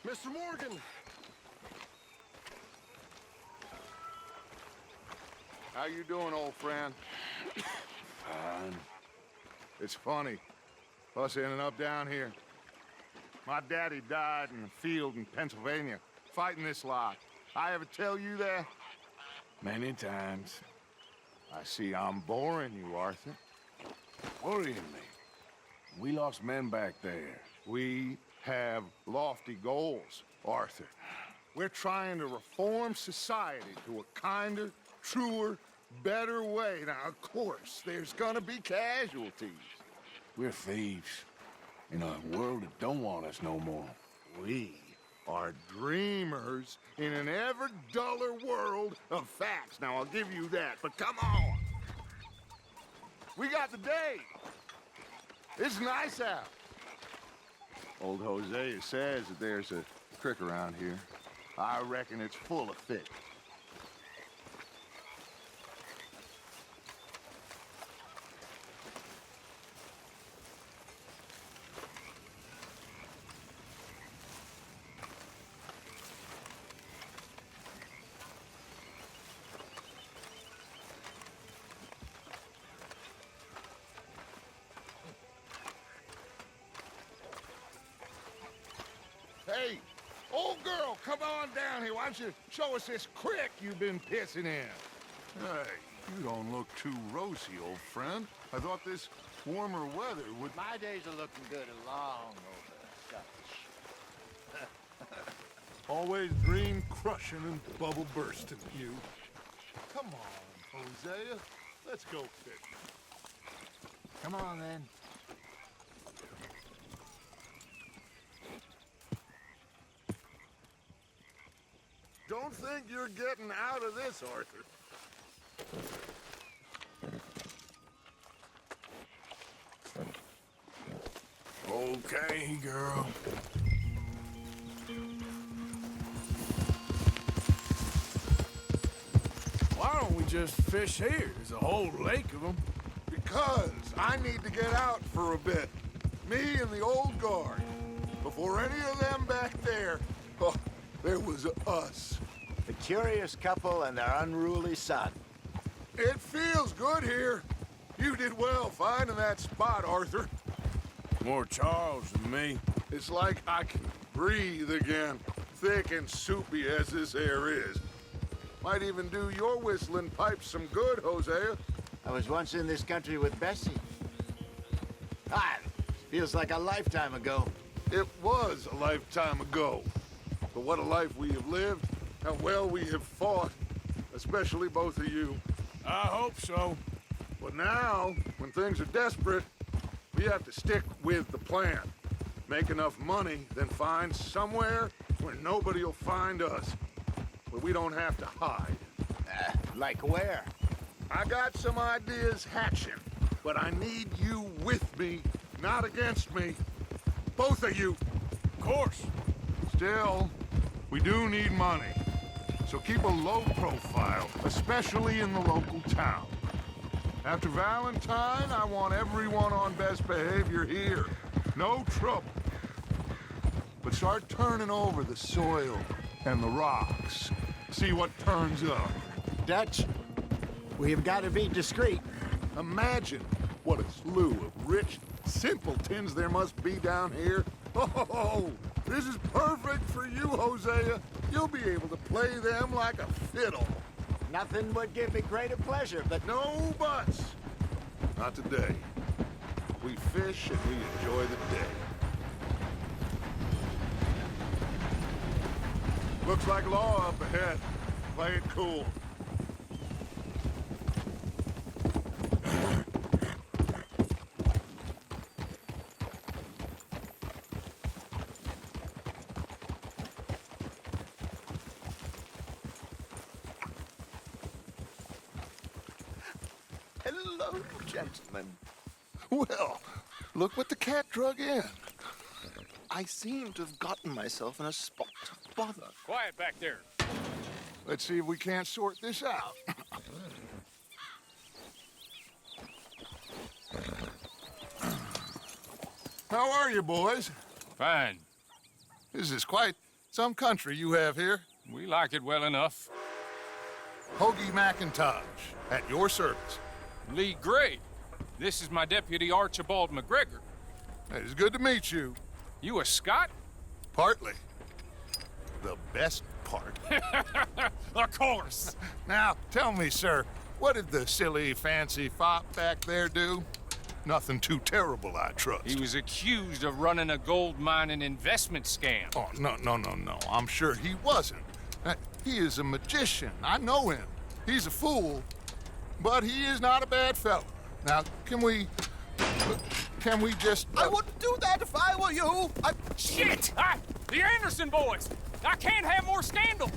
Mr. Morgan! How you doing, old friend? Fine. It's funny, us ending up down here. My daddy died in the field in Pennsylvania, fighting this lot. I ever tell you that? Many times. I see I'm boring you, Arthur. Worrying me. We lost men back there. We have lofty goals, Arthur. We're trying to reform society to a kinder, truer, better way. Now, of course, there's gonna be casualties. We're thieves. In a world that don't want us no more. We are dreamers in an ever duller world of facts. Now, I'll give you that, but come on. We got the day. It's nice out. Old Hosea says that there's a creek around here. I reckon it's full of fish. Hey, old girl, come on down here. Why don't you show us this creek you've been pissing in? Hey, you don't look too rosy, old friend. I thought this warmer weather would... My days are looking good along over such. Always dream crushing and bubble bursting, you. Come on, Hosea. Let's go fishing. Come on, then. Don't think you're getting out of this, Arthur. Okay, girl. Why don't we just fish here? There's a whole lake of them. Because I need to get out for a bit. Me and the old guard. Before any of them back there, oh, there was us. The curious couple and their unruly son. It feels good here. You did well finding that spot, Arthur. More Charles than me. It's like I can breathe again, thick and soupy as this air is. Might even do your whistling pipes some good, Hosea. I was once in this country with Bessie. Ah, feels like a lifetime ago. It was a lifetime ago. But what a life we have lived, how well we have fought, especially both of you. I hope so. But now, when things are desperate, we have to stick with the plan. Make enough money, then find somewhere where nobody will find us. Where we don't have to hide. Like where? I got some ideas hatching, but I need you with me, not against me. Both of you. Of course. Still, we do need money. So keep a low profile, especially in the local town. After Valentine, I want everyone on best behavior here. No trouble. But start turning over the soil and the rocks. See what turns up. Dutch, we've got to be discreet. Imagine what a slew of rich simpletons there must be down here. Oh, this is perfect for you, Hosea. You'll be able to play them like a fiddle. Nothing would give me greater pleasure, but No buts. Not today. We fish and we enjoy the day. Looks like law up ahead. Play it cool. hello, gentlemen. Well, look what the cat drug in. I seem to have gotten myself in a spot of bother. Quiet back there. Let's see if we can't sort this out. How are you, boys? Fine. This is quite Some country you have here. We like it well enough. Hoagie McIntosh, at your service. Lee Gray. This is my deputy Archibald McGregor. It's good to meet you. You a Scot? Partly. The best part. Of course. Now, tell me, sir, what did the silly, fancy fop back there do? Nothing too terrible, I trust. He was accused of running a gold mining investment scam. Oh, no. I'm sure he wasn't. He is a magician. I know him. He's a fool, but he is not a bad fellow. Now, can we just... I wouldn't do that if I were you. Shit! The Anderson boys! I can't have more scandal!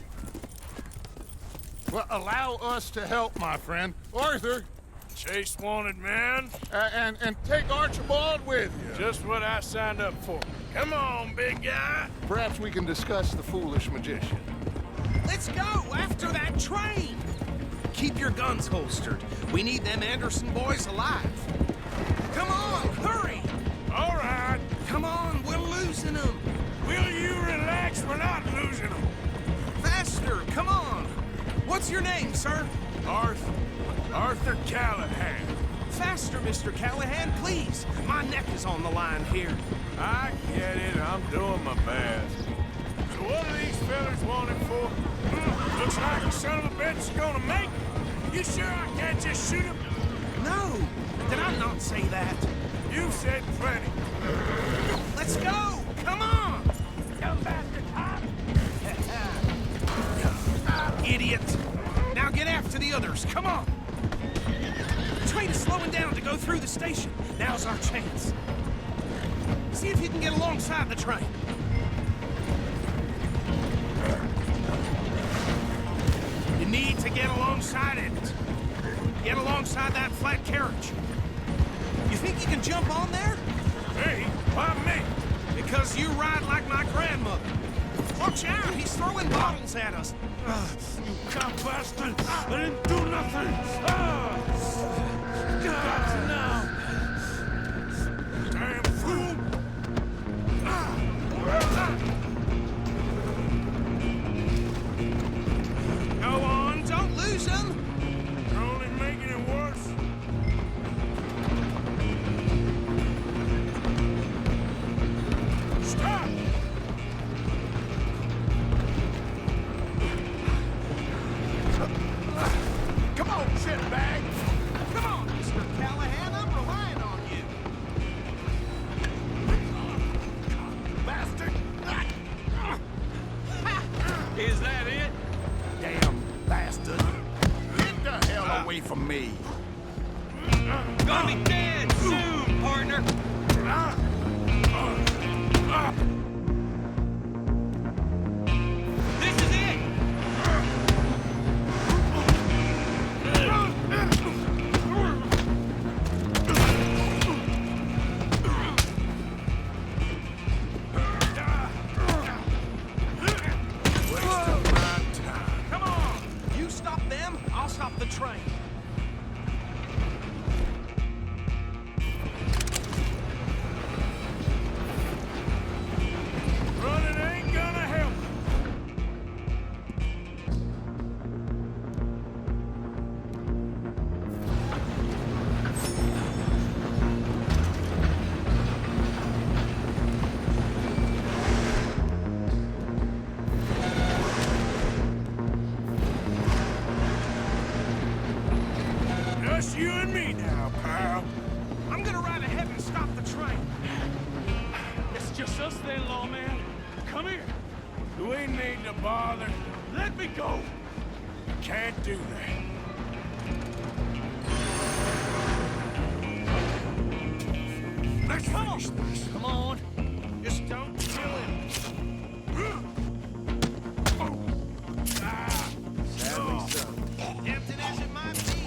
Well, allow us to help, my friend. Arthur, Chase wanted man. and take Archibald with you. Just what I signed up for. Come on, big guy. Perhaps we can discuss the foolish magician. Let's go after that train! Keep your guns holstered. We need them Anderson boys alive. Come on, hurry! All right. Come on, we're losing them. Will you relax? We're not losing them. Faster, come on. What's your name, sir? Arthur Callahan. Faster, Mr. Callahan, please. My neck is on the line here. I get it. I'm doing my best. So what are these fellas wanted for? Looks like the son of a bitch is gonna make it. You sure I can't just shoot him? No, did I not say that? You said plenty. Let's go! Come on! Come bastard, Idiot! Now get after the others, come on! The train is slowing down to go through the station. Now's our chance. See if you can get alongside the train. You need to get alongside it. Get alongside that flat carriage. You think you can jump on there? Hey, why me? Because you ride like my grandmother. Watch out, he's throwing bottles at us. You cop bastard! I didn't do nothing! Gotcha now! Damn fool! Go on, don't lose him. You're only making it worse. Stop! Come on, shitbag! Come on, Mr. Callahan, I'm relying on you. Bastard! Is that it? Damn bastard! Get the hell away from me! Gonna be dead soon, partner! This is it! Come on, you stop them, I'll stop the train. Just you and me now, pal. I'm gonna ride ahead and stop the train. It's just us then, lawman. Come here. We need to bother. Let me go. Can't do that. Let's finish this. Come on, just don't kill him. Sadly so. Tempting as it might be.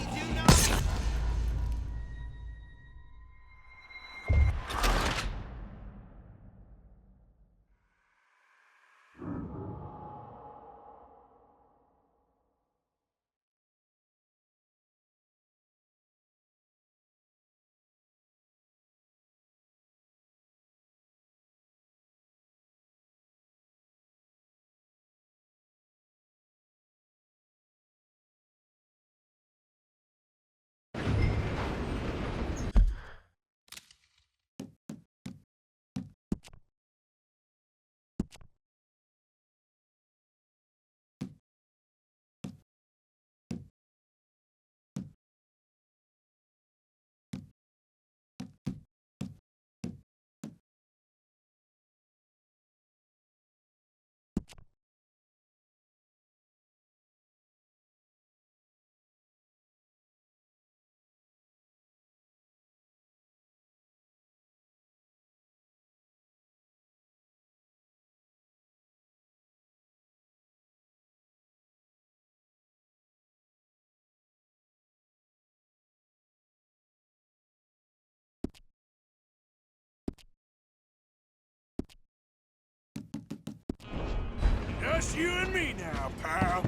just you and me now, pal.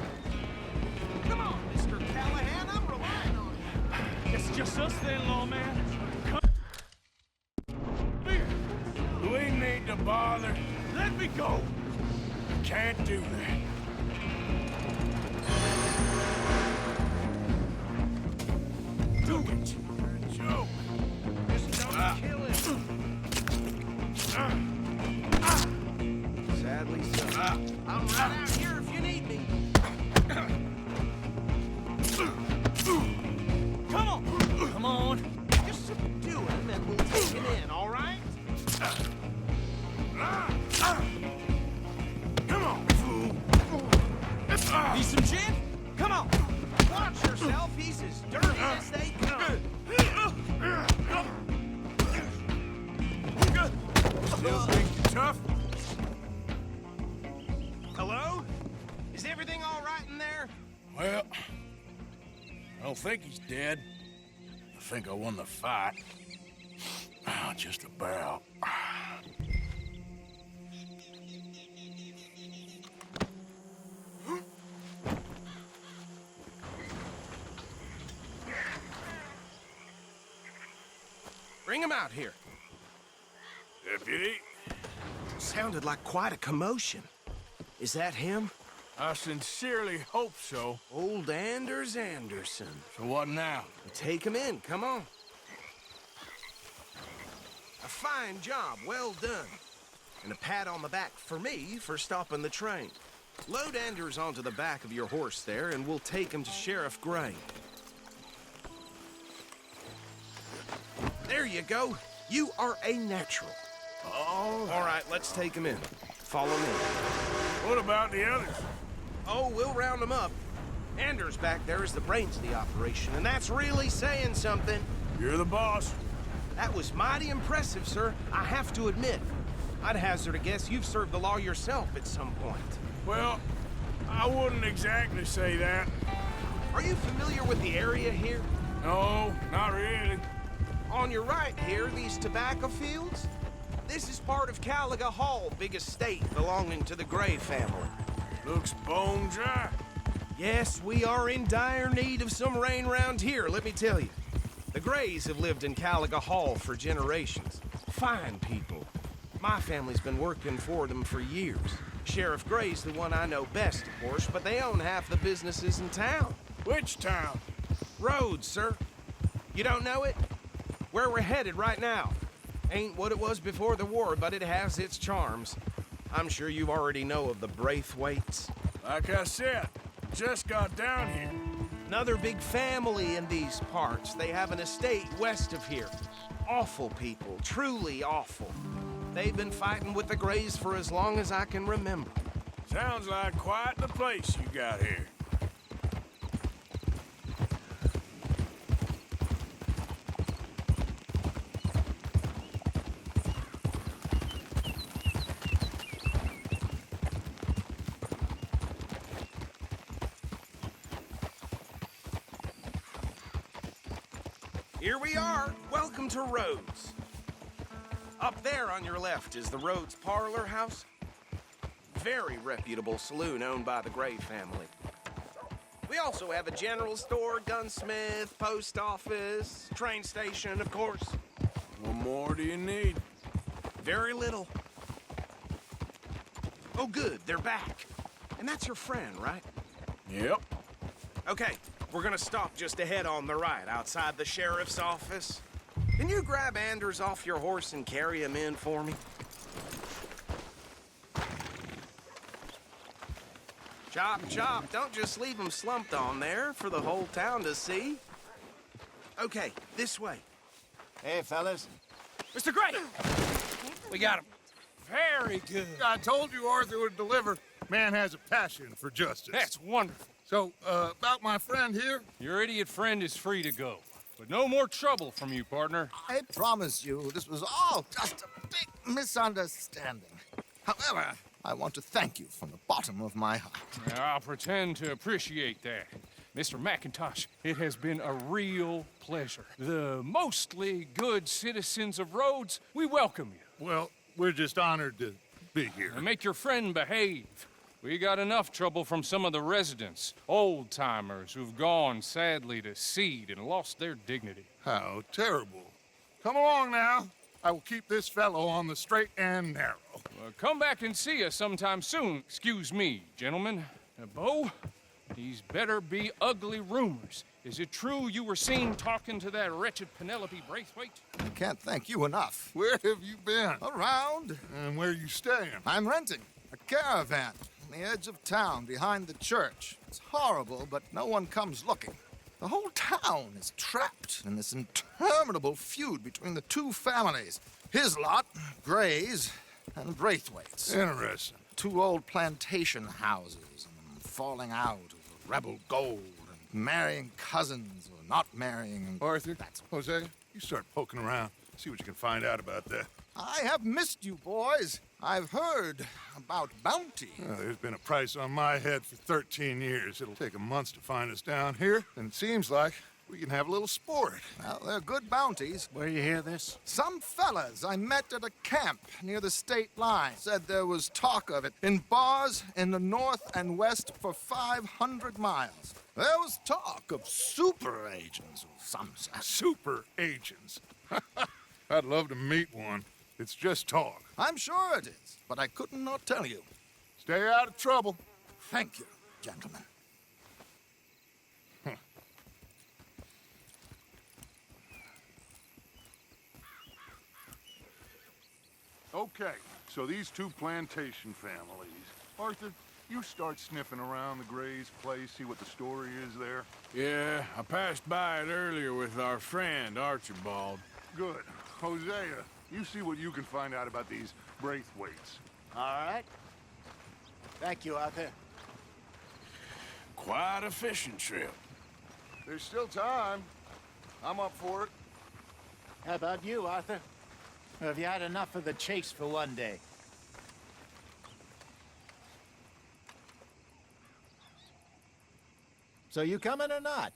Come on, Mr. Callahan, I'm relying on you. It's just us then, lawman. We need to bother. Let me go. Can't do that. Do it. Joe. Just don't kill him. Sadly so. I'm right out here if you need me. Come on. Come on. Just subdue him and we'll take him in, all right? Come on, fool. Need some gin? Come on. Watch yourself, he's as dirty as they come. Still think you're tough? Hello? Is everything all right in there? Well, I don't think he's dead. I think I won the fight. Just about. Bring him out here. Deputy, Sounded like quite a commotion. Is that him? I sincerely hope so. Old Anders Anderson. So what now? Take him in, come on. A fine job, well done. And a pat on the back for me for stopping the train. Load Anders onto the back of your horse there, and we'll take him to Sheriff Gray. There you go. You are a natural. All right, let's take him in. Follow me. What about the others? Oh, we'll round them up. Anders back there is the brains of the operation, and that's really saying something. You're the boss. That was mighty impressive, sir. I have to admit. I'd hazard a guess you've served the law yourself at some point. Well, I wouldn't exactly say that. Are you familiar with the area here? No, not really. On your right here, these tobacco fields? This is part of Caliga Hall, big estate belonging to the Gray family. Looks bone dry. Yes, we are in dire need of some rain round here, let me tell you. The Grays have lived in Caliga Hall for generations. Fine people. My family's been working for them for years. Sheriff Gray's the one I know best, of course, but they own half the businesses in town. Which town? Rhodes, sir. You don't know it? Where we're headed right now. Ain't what it was before the war, but it has its charms. I'm sure you already know of the Braithwaites. Like I said, just got down here. Another big family in these parts. They have an estate west of here. Awful people, truly awful. They've been fighting with the Grays for as long as I can remember. Sounds like quite the place you got here. Here we are. Welcome to Rhodes. Up there on your left is the Rhodes Parlor House. Very reputable saloon owned by the Gray family. We also have a general store, gunsmith, post office, train station, of course. What more do you need? Very little. Oh, good. They're back. And that's your friend, right? Yep. Okay. We're gonna stop just ahead on the right, outside the sheriff's office. Can you grab Anders off your horse and carry him in for me? Chop, chop. Don't just leave him slumped on there for the whole town to see. Okay, this way. Hey, fellas. Mr. Gray! We got him. Very good. I told you Arthur would deliver. Man has a passion for justice. That's wonderful. So, about my friend here? Your idiot friend is free to go. But no more trouble from you, partner. I promise you, this was all just a big misunderstanding. However, I want to thank you from the bottom of my heart. I'll pretend to appreciate that. Mr. McIntosh, it has been a real pleasure. The mostly good citizens of Rhodes, we welcome you. Well, we're just honored to be here. Make your friend behave. We got enough trouble from some of the residents, old-timers who've gone, sadly, to seed and lost their dignity. How terrible. Come along now. I will keep this fellow on the straight and narrow. Come back and see us sometime soon. Excuse me, gentlemen. Bo, these better be ugly rumors. Is it true you were seen talking to that wretched Penelope Braithwaite? I can't thank you enough. Where have you been? Around. And where you staying? I'm renting a caravan on the edge of town behind the church. It's horrible, but no one comes looking. The whole town is trapped in this interminable feud between the two families. His lot, Gray's, and Braithwaite's. Interesting. Two old plantation houses, and falling out over rebel gold, and marrying cousins or not marrying. And Arthur, that's Jose, you start poking around. See what you can find out about that. I have missed you, boys. I've heard about bounty. There's been a price on my head for 13 years. It'll take a month to find us down here, and it seems like we can have a little sport. Well, they're good bounties. Where you hear this? Some fellas I met at a camp near the state line said there was talk of it in bars in the north and west for 500 miles. There was talk of super agents of some sort. Super agents. I'd love to meet one. It's just talk. I'm sure it is, but I couldn't not tell you. Stay out of trouble. Thank you, gentlemen. Okay, so these two plantation families. Arthur, you start sniffing around the Gray's place, see what the story is there. Yeah, I passed by it earlier with our friend, Archibald. Good. Hosea, you see what you can find out about these Braithwaites. All right. Thank you, Arthur. Quite a fishing trip. There's still time. I'm up for it. How about you, Arthur? Or have you had enough of the chase for one day? So you coming or not?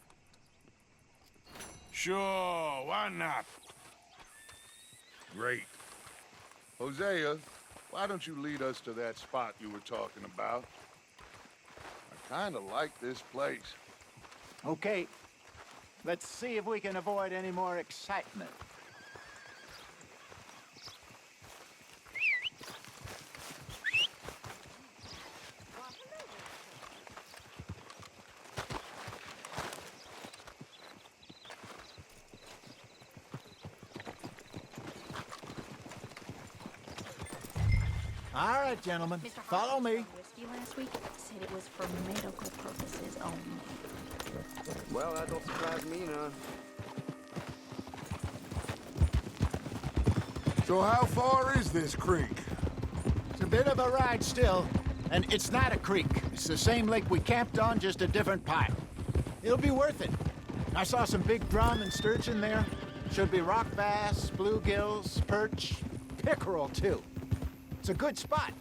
Sure, why not? Great. Hosea, why don't you lead us to that spot you were talking about? I kind of like this place. Okay. Let's see if we can avoid any more excitement. All right, gentlemen, Mr. follow me. Whiskey last week said it was for medical purposes only. Well, that don't surprise me none. So how far is this creek? It's a bit of a ride still, and it's not a creek. It's the same lake we camped on, just a different pile. It'll be worth it. I saw some big drum and sturgeon there. Should be rock bass, bluegills, perch, pickerel, too. It's a good spot.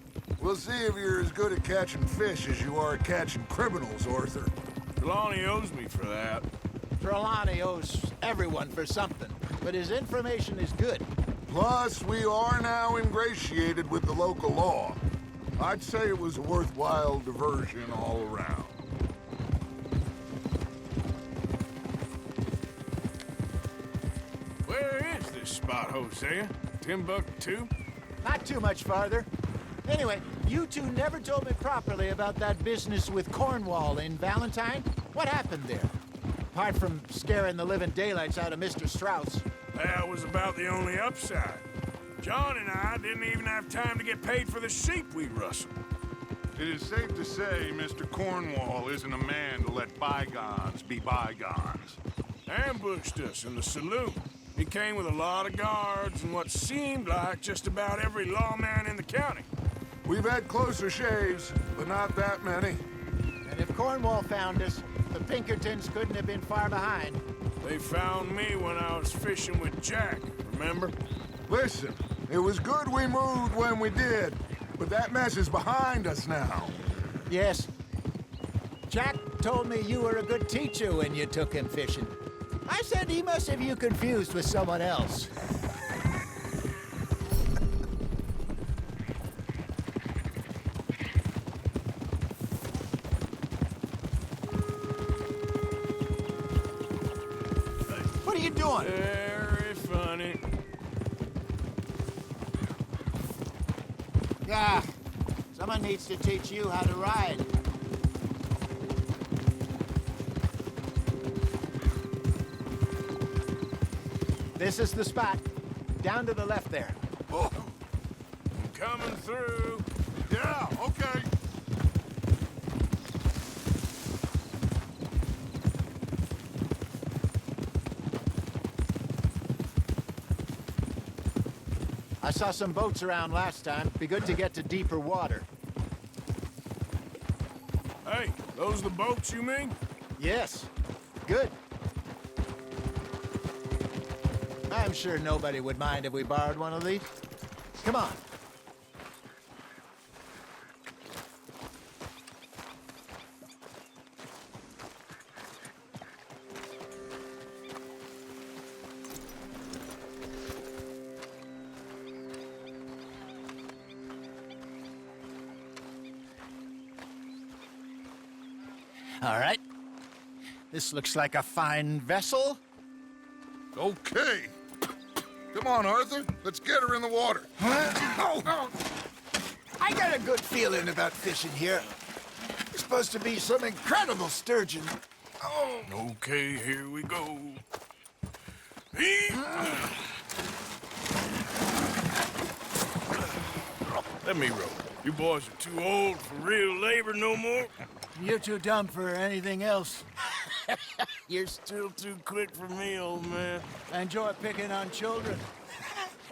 We'll see if you're as good at catching fish as you are at catching criminals, Arthur. Trelawney owes me for that. Trelawney owes everyone for something, but his information is good. Plus, we are now ingratiated with the local law. I'd say it was a worthwhile diversion all around. Where is this spot, Hosea? Timbuktu? Not too much farther. Anyway, you two never told me properly about that business with Cornwall in Valentine. What happened there? Apart from scaring the living daylights out of Mr. Strauss. That was about the only upside. John and I didn't even have time to get paid for the sheep we rustled. It is safe to say Mr. Cornwall isn't a man to let bygones be bygones. Ambushed us in the saloon. He came with a lot of guards and what seemed like just about every lawman in the county. We've had closer shaves, but not that many. And if Cornwall found us, the Pinkertons couldn't have been far behind. They found me when I was fishing with Jack, remember? Listen, it was good we moved when we did, but that mess is behind us now. Yes. Jack told me you were a good teacher when you took him fishing. I said he must have you confused with someone else. doing? Very funny. Yeah, someone needs to teach you how to ride. This is the spot. Down to the left there. Oh, I'm coming through. yeah, okay. I saw some boats around last time. Be good to get to deeper water. Hey, those the boats you mean? Yes. Good. I'm sure nobody would mind if we borrowed one of these. Come on. All right. This looks like a fine vessel. Okay. Come on, Arthur. Let's get her in the water. Oh. I got a good feeling about fishing here. It's supposed to be some incredible sturgeon. Oh. Okay, here we go. Let me row. You boys are too old for real labor no more. You're too dumb for anything else. You're still too quick for me, old man. I enjoy picking on children.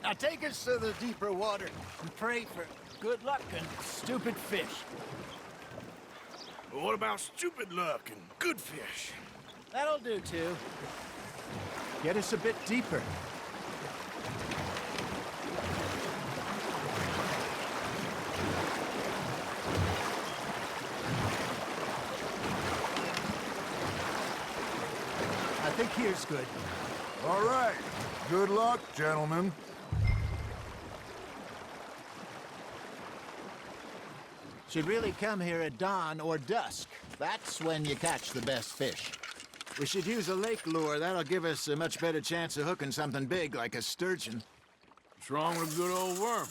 Now take us to the deeper water and pray for good luck and stupid fish. But what about stupid luck and good fish? That'll do, too. Get us a bit deeper. I think here's good. All right. Good luck, gentlemen. Should really come here at dawn or dusk. That's when you catch the best fish. We should use a lake lure. That'll give us a much better chance of hooking something big like a sturgeon. What's wrong with a good old worm?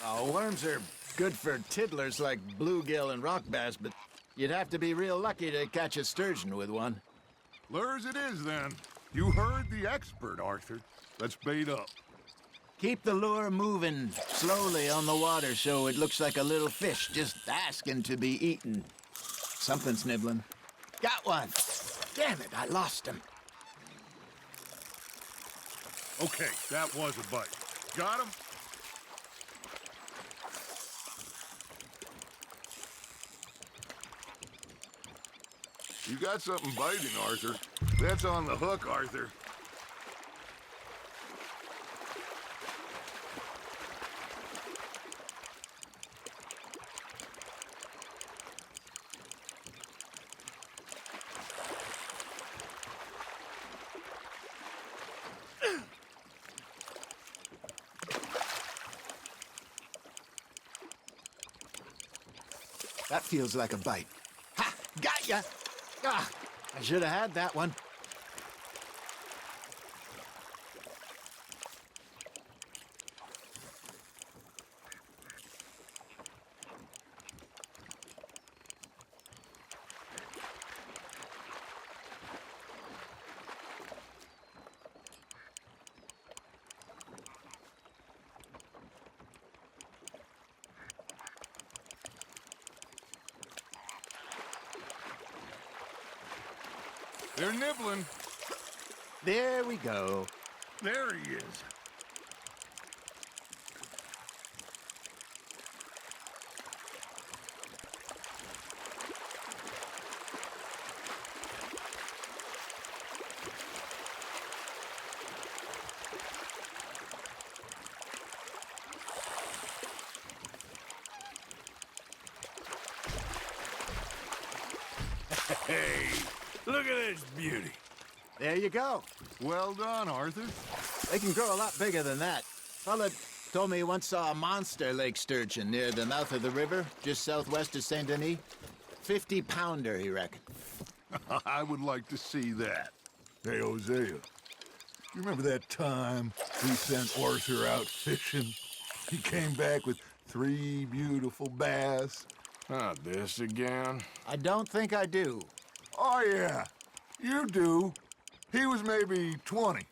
Oh, worms are good for tiddlers like bluegill and rock bass, but you'd have to be real lucky to catch a sturgeon with one. Lures it is, then. You heard the expert, Arthur. Let's bait up. Keep the lure moving slowly on the water so it looks like a little fish just asking to be eaten. Something's nibbling. Got one. Damn it, I lost him. Okay, that was a bite. Got him? You got something biting, Arthur. That's on the hook, Arthur. That feels like a bite. Ha! Got ya! Ah, I should have had that one. They're nibbling. There we go. There he is. Hey, look at this beauty. There you go. Well done, Arthur. They can grow a lot bigger than that. Fella told me he once saw a monster lake sturgeon near the mouth of the river, just southwest of Saint Denis. 50-pounder, he reckoned. I would like to see that. Hey, Hosea, you remember that time we sent Arthur out fishing? He came back with 3 beautiful bass. Not this again. I don't think I do. Oh, yeah, you do. He was maybe 20,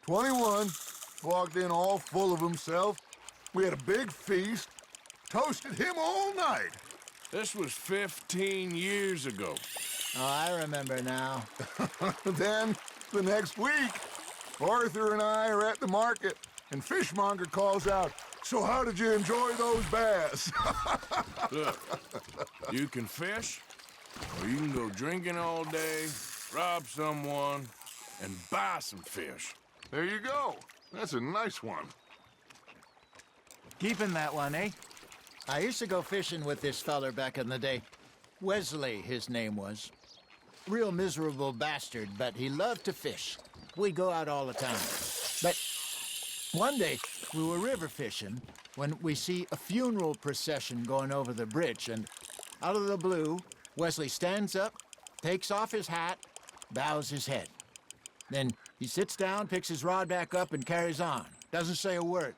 21, walked in all full of himself. We had a big feast, toasted him all night. This was 15 years ago. Oh, I remember now. Then, the next week, Arthur and I are at the market, and Fishmonger calls out, "So how did you enjoy those bass?" Look, you can fish, or you can go drinking all day, rob someone, and buy some fish. There you go. That's a nice one. Keeping that one, eh? I used to go fishing with this feller back in the day. Wesley, his name was. Real miserable bastard, but he loved to fish. We'd go out all the time. But one day, we were river fishing when we see a funeral procession going over the bridge, and out of the blue, Wesley stands up, takes off his hat, bows his head. Then he sits down, picks his rod back up, and carries on. Doesn't say a word.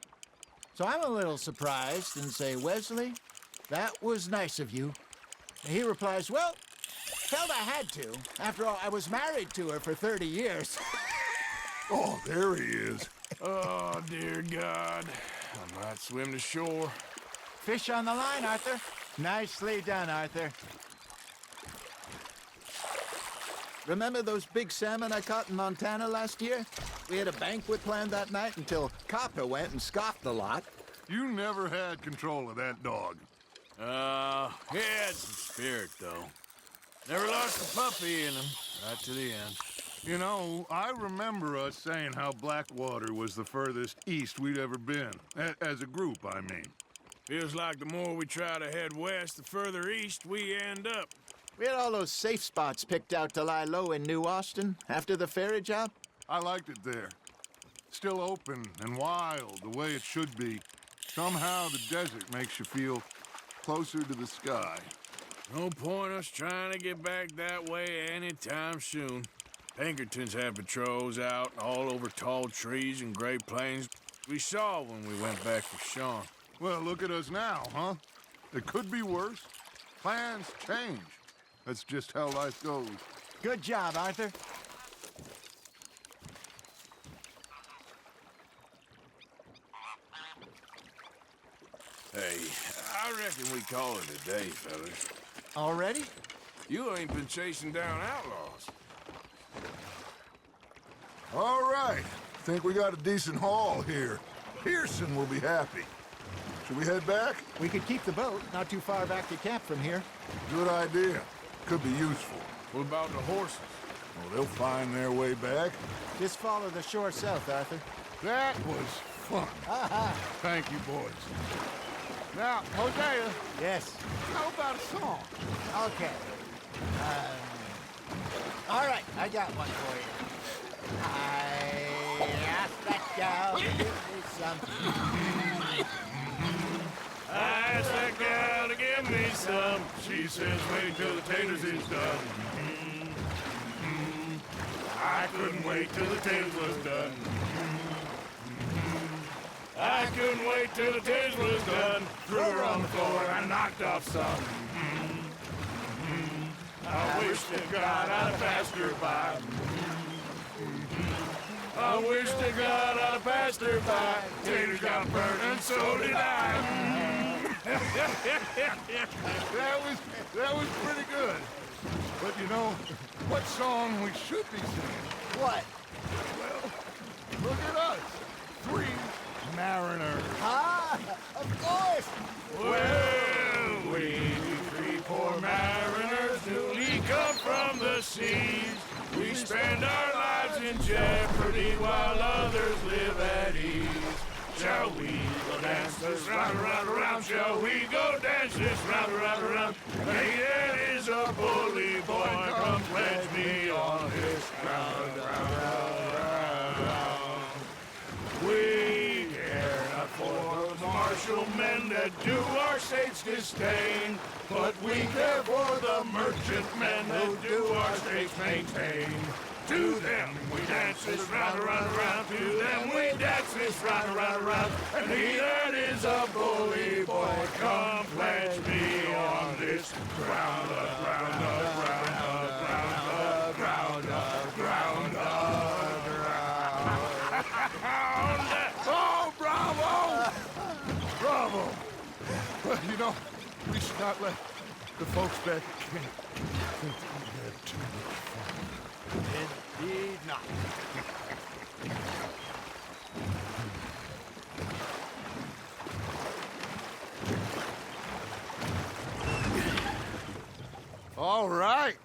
So I'm a little surprised and say, "Wesley, that was nice of you." And he replies, "Well, felt I had to. After all, I was married to her for 30 years. Oh, there he is. Oh, dear God. I might swim to shore. Fish on the line, Arthur. Nicely done, Arthur. Remember those big salmon I caught in Montana last year? We had a banquet planned that night until Copper went and scoffed the lot. You never had control of that dog. He had some spirit, though. Never lost a puppy in him, right to the end. You know, I remember us saying how Blackwater was the furthest east we'd ever been. As a group, I mean. Feels like the more we try to head west, the further east we end up. We had all those safe spots picked out to lie low in New Austin after the ferry job. I liked it there. Still open and wild, the way it should be. Somehow the desert makes you feel closer to the sky. No point us trying to get back that way anytime soon. Pinkertons have patrols out all over tall trees and Great Plains. We saw when we went back with Sean. Well, look at us now, huh? It could be worse. Plans change. That's just how life goes. Good job, Arthur. Hey, I reckon we call it a day, fellas. Already? You ain't been chasing down outlaws. All right. Think we got a decent haul here. Pearson will be happy. Should we head back? We could keep the boat not too far back to camp from here. Good idea. Could be useful. What about the horses? Well, they'll find their way back. Just follow the shore south, Arthur. That was fun. Thank you, boys. Now, Hosea, Yes. how about a song? Okay. All right, I got one for you. I asked that gal to give me some. I asked that gal to give me some. She says, wait till the taters is done. I couldn't wait till the taters was done. I couldn't wait till the taters was done. Threw her on the floor and I knocked off some. I wish to God I'd have passed her by. I wish to God I'd have passed her by. Taters got burnt and so did I. That was pretty good. But you know, what song we should be singing? What? Well, look at us. 3 mariners. Ah, of course. Well, we 3 poor mariners newly come from the seas. We spend our lives in jeopardy while others live at ease. Shall we go dance this round, around, around? Shall we go dance this round, around, around? Hey, is a bully boy, come pledge me on this round, round, round, round. We care not for the martial men that do our state's disdain, but we care for the merchantmen who do our states maintain. To them we dance this round, around, around. To them we dance this round, around, around. And he that is a bully boy, come pledge me on this ground, ground, ground, ground, ground, ground, ground. Oh, bravo! Bravo! Well, you know, we should not let the folks back at camp think that we had too much fun. Indeed not. All right.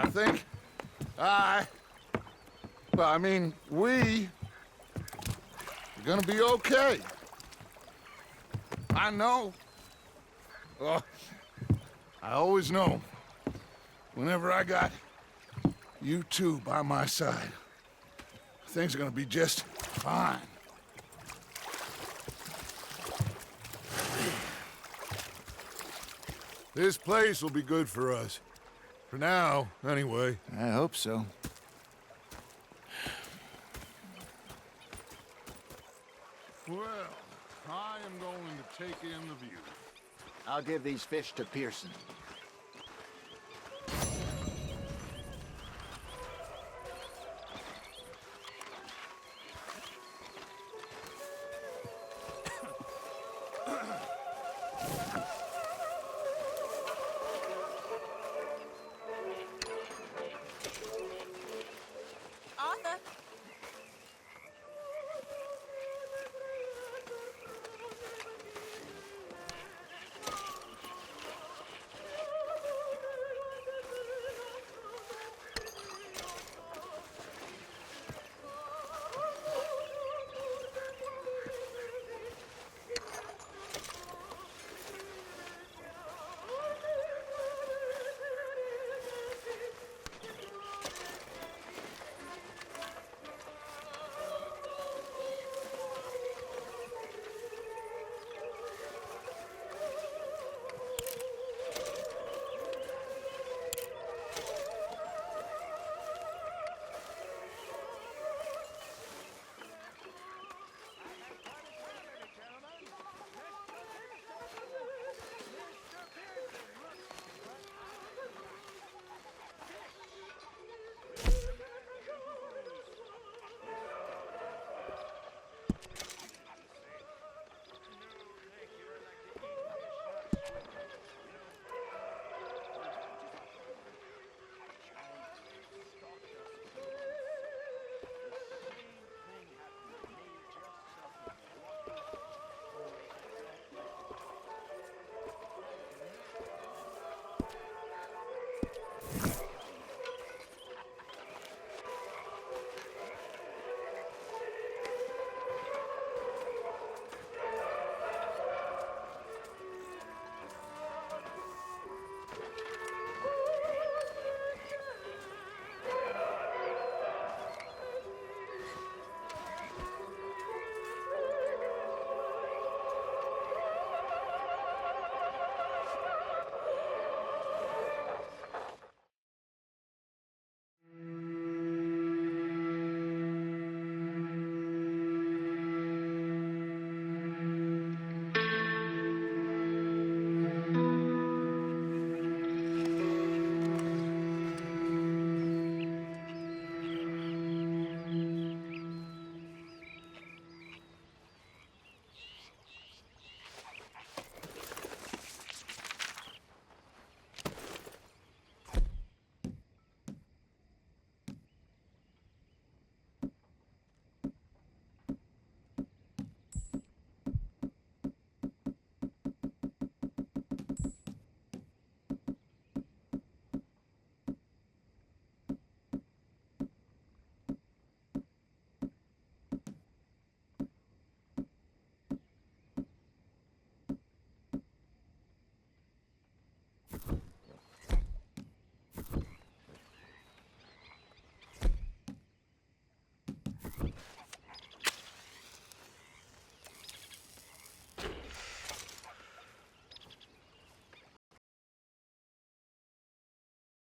I think we're gonna be okay. I know. Oh, I always know. Whenever I got you two by my side, things are gonna be just fine. This place will be good for us. For now, anyway. I hope so. Well, I am going to take in the view. I'll give these fish to Pearson. Arthur.